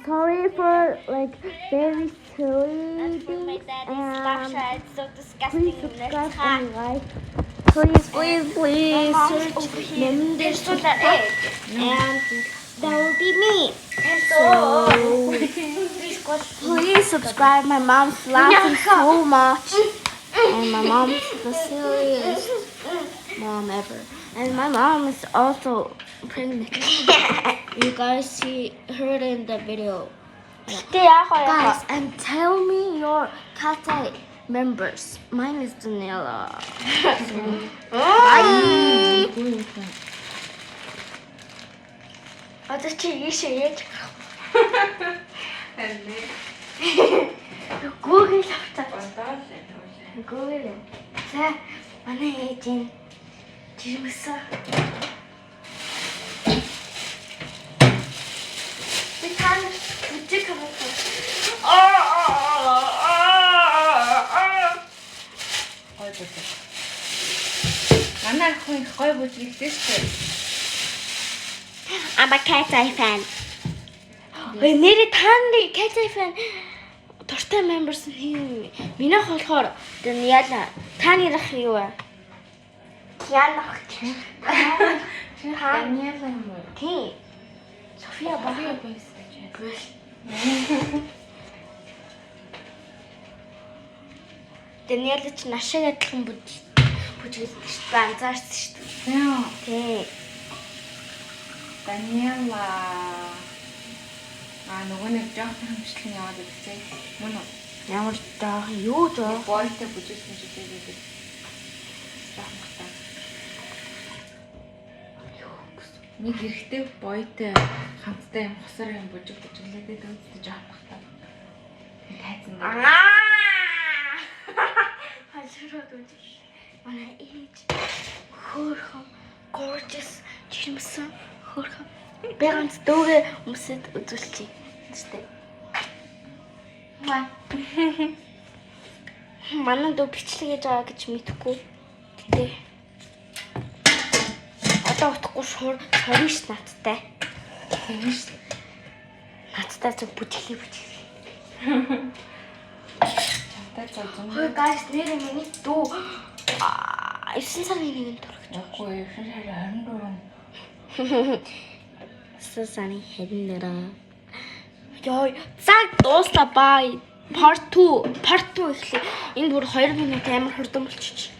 sorry for like very silly That's when my things. daddy's Snapchat. It's so disgusting. Please subscribe Let's have- and like. Please, please, My please. mom's Search over here. Member There's so that egg. And that will be me. And so, please subscribe. My mom's laughing so much. And my mom's the silliest mom ever. And my mom is also pregnant. You guys see her in the video. Guys, and tell me your Kate members. Mine is Daniela. Bye. Одоо чи ийшээ яаж Google авцаа. Google. За манай ээж энэ жирэмсэн. Би тань үжиг хамаатай. Гой бүжиг. Манай охин гой бүжиг хэлсэн. I'm a Kate fan. Ой нэрээ тааны Kate fan дуртай members нь хин. Минийх болохоор Daniela. Таны нах юу вэ? Кианах. Даниэла юм уу? Тий. София Бага байсан гэж. Daniela ч нашиг адилхан бүжгэлдэг шүү дээ. Анзаарсан шүү дээ. Тий. Даниэла нөгөө нэг жоох хэмжлэн яваад ирсэн. Мөн үү? Ямар даах юу жоо. Бойтой бүжиглсэн жишээ гэдэг. Жоох махтаа. Нэг эрэгтэй бойтой хамттай юм хосор юм бүжиглээд өгдөө жоох махтаа. Тайзан дээр. Хажираад үзэж. Манай ээж хөөрхөн gorgeous жирэмсэн хөөрхөн. Би ганц дүүгээ өмсөд үзүүлчихье. Тэстэй. Манай дүү бичлэгэж байгаа гэж мэдэхгүй. Гэтэ одоо утахгүй шорно ш надтай. Тийм шүү. Надтай зөв бүжиглээ. Чамтай цаазан. Хөөе guys нэрээ миний дүү 9 сарын 1-нд төрөх. Үгүй 9 сарын 24. Сасаны хэднэрээ. Ёо, цаг дуусла бай. Part 2 эхлэе. Энэ бүр 2 минут амар хурдан болчих.